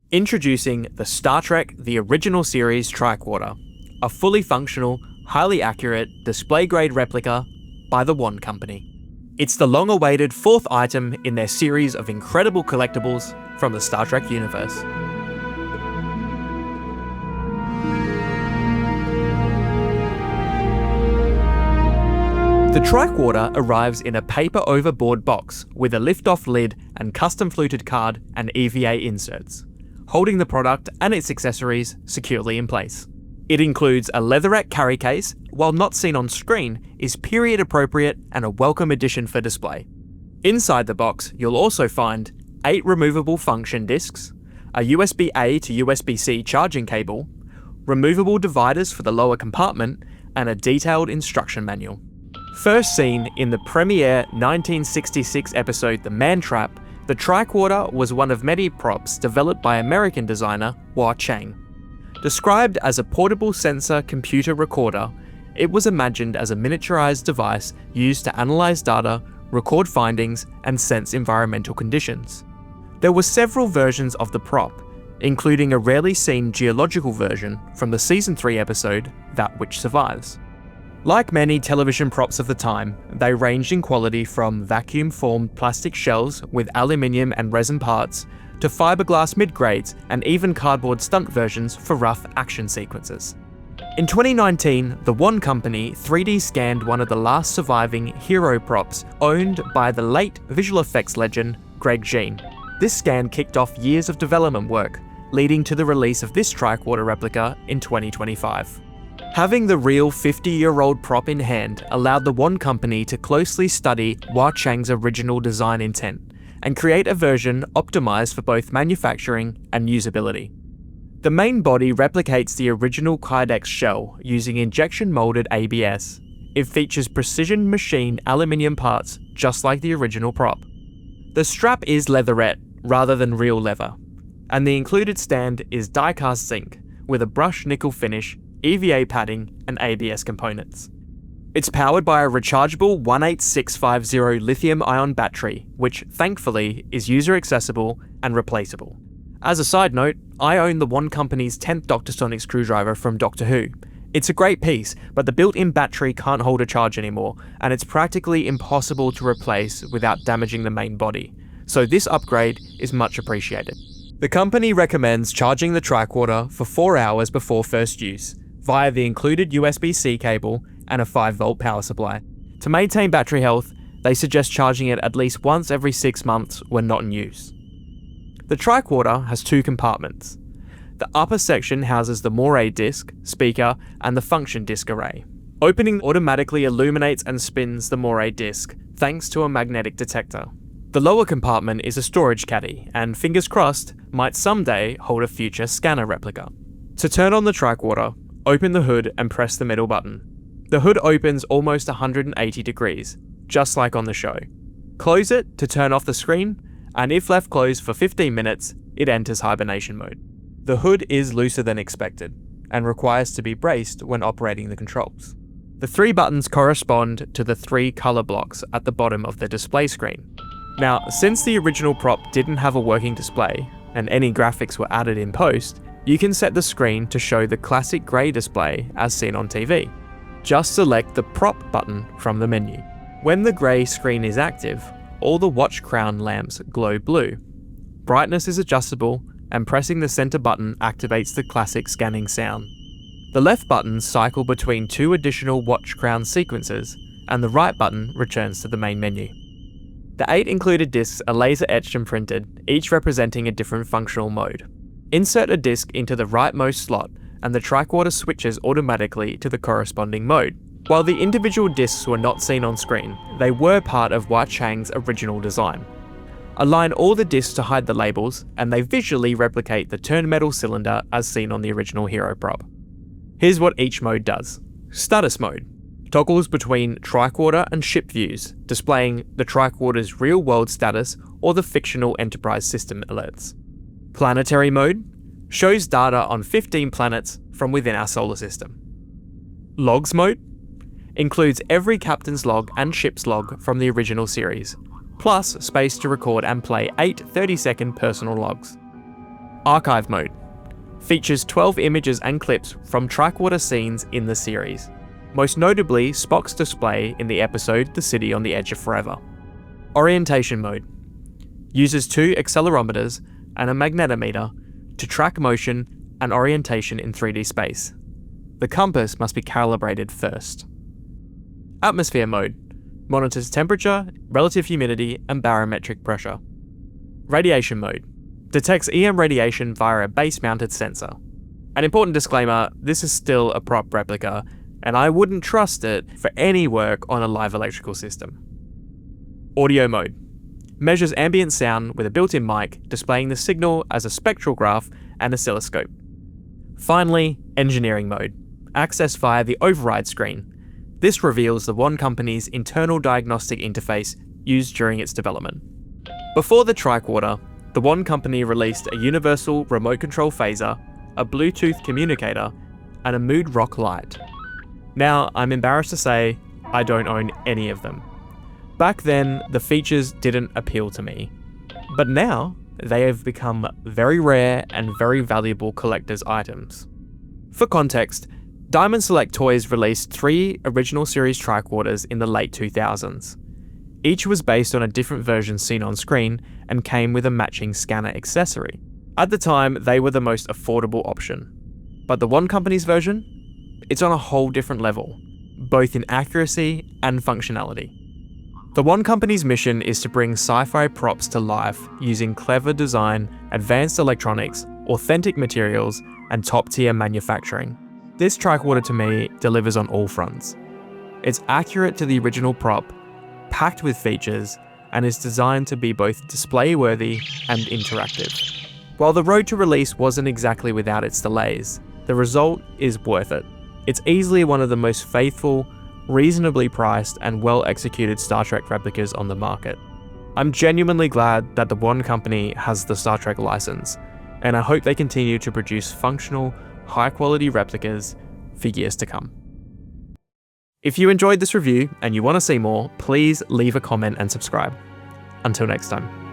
Introducing the Star Trek The Original Series Tricorder, a fully functional, highly accurate, display-grade replica by the Wah Company. It's the long-awaited fourth item in their series of incredible collectibles from the Star Trek universe. The Tricorder arrives in a paper overboard box with a lift-off lid and custom fluted card and EVA inserts, holding the product and its accessories securely in place. It includes a leatherette carry case, while not seen on screen, is period appropriate and a welcome addition for display. Inside the box, you'll also find 8 removable function discs, a USB-A to USB-C charging cable, removable dividers for the lower compartment, and a detailed instruction manual. First seen in the premiere 1966 episode The Man Trap, the Tricorder was one of many props developed by American designer Wah Chang. Described as a portable sensor computer recorder, it was imagined as a miniaturized device used to analyze data, record findings, and sense environmental conditions. There were several versions of the prop, including a rarely seen geological version from the Season 3 episode That Which Survives. Like many television props of the time, they ranged in quality from vacuum-formed plastic shells with aluminium and resin parts, to fiberglass mid-grades and even cardboard stunt versions for rough action sequences. In 2019, the Wah Company 3D scanned one of the last surviving hero props owned by the late visual effects legend Greg Jean. This scan kicked off years of development work, leading to the release of this Tricorder replica in 2025. Having the real 50-year-old prop in hand allowed the Wah Company to closely study Wah Chang's original design intent and create a version optimized for both manufacturing and usability. The main body replicates the original Kydex shell using injection-molded ABS. It features precision-machined aluminium parts just like the original prop. The strap is leatherette rather than real leather, and the included stand is die-cast zinc with a brushed nickel finish, EVA padding, and ABS components. It's powered by a rechargeable 18650 lithium-ion battery, which, thankfully, is user-accessible and replaceable. As a side note, I own the Wah Company's 10th Dr. Sonic screwdriver from Doctor Who. It's a great piece, but the built-in battery can't hold a charge anymore, and it's practically impossible to replace without damaging the main body, so this upgrade is much appreciated. The company recommends charging the Tricorder for 4 hours before first use, via the included USB-C cable and a 5-volt power supply. To maintain battery health, they suggest charging it at least once every 6 months when not in use. The Tricorder has 2 compartments. The upper section houses the moire disc, speaker, and the function disc array. Opening automatically illuminates and spins the moire disc, thanks to a magnetic detector. The lower compartment is a storage caddy, and fingers crossed, might someday hold a future scanner replica. To turn on the Tricorder, open the hood and press the middle button. The hood opens almost 180 degrees, just like on the show. Close it to turn off the screen, and if left closed for 15 minutes, it enters hibernation mode. The hood is looser than expected, and requires to be braced when operating the controls. The 3 buttons correspond to the 3 color blocks at the bottom of the display screen. Now, since the original prop didn't have a working display, and any graphics were added in post, you can set the screen to show the classic grey display as seen on TV. Just select the prop button from the menu. When the grey screen is active, all the watch crown lamps glow blue. Brightness is adjustable, and pressing the center button activates the classic scanning sound. The left buttons cycle between 2 additional watch crown sequences, and the right button returns to the main menu. The 8 included discs are laser etched and printed, each representing a different functional mode. Insert a disc into the rightmost slot, and the Tricorder switches automatically to the corresponding mode. While the individual discs were not seen on screen, they were part of Wah Chang's original design. Align all the discs to hide the labels, and they visually replicate the turned metal cylinder as seen on the original hero prop. Here's what each mode does. Status mode toggles between Tricorder and ship views, displaying the Tricorder's real-world status or the fictional Enterprise system alerts. Planetary mode shows data on 15 planets from within our solar system. Logs mode includes every captain's log and ship's log from the original series, plus space to record and play 8 30-second personal logs. Archive mode. Features 12 images and clips from Tricorder scenes in the series, most notably Spock's display in the episode The City on the Edge of Forever. Orientation mode. Uses 2 accelerometers and a magnetometer to track motion and orientation in 3D space. The compass must be calibrated first. Atmosphere mode. Monitors temperature, relative humidity, and barometric pressure. Radiation mode. Detects EM radiation via a base-mounted sensor. An important disclaimer, this is still a prop replica, and I wouldn't trust it for any work on a live electrical system. Audio mode. Measures ambient sound with a built-in mic, displaying the signal as a spectral graph and oscilloscope. Finally, engineering mode. Accessed via the override screen. This reveals the One Company's internal diagnostic interface used during its development. Before the Tricorder, the One Company released a universal remote control phaser, a Bluetooth communicator, and a mood rock light. Now, I'm embarrassed to say, I don't own any of them. Back then, the features didn't appeal to me. But now, they have become very rare and very valuable collector's items. For context, Diamond Select Toys released 3 original series tricorders in the late 2000s. Each was based on a different version seen on screen and came with a matching scanner accessory. At the time, they were the most affordable option. But the One Company's version? It's on a whole different level, both in accuracy and functionality. The One Company's mission is to bring sci-fi props to life using clever design, advanced electronics, authentic materials, and top-tier manufacturing. This tricorder to me delivers on all fronts. It's accurate to the original prop, packed with features, and is designed to be both display-worthy and interactive. While the road to release wasn't exactly without its delays, the result is worth it. It's easily one of the most faithful, reasonably priced, and well-executed Star Trek replicas on the market. I'm genuinely glad that the One Company has the Star Trek license, and I hope they continue to produce functional, high-quality replicas for years to come. If you enjoyed this review and you want to see more, please leave a comment and subscribe. Until next time.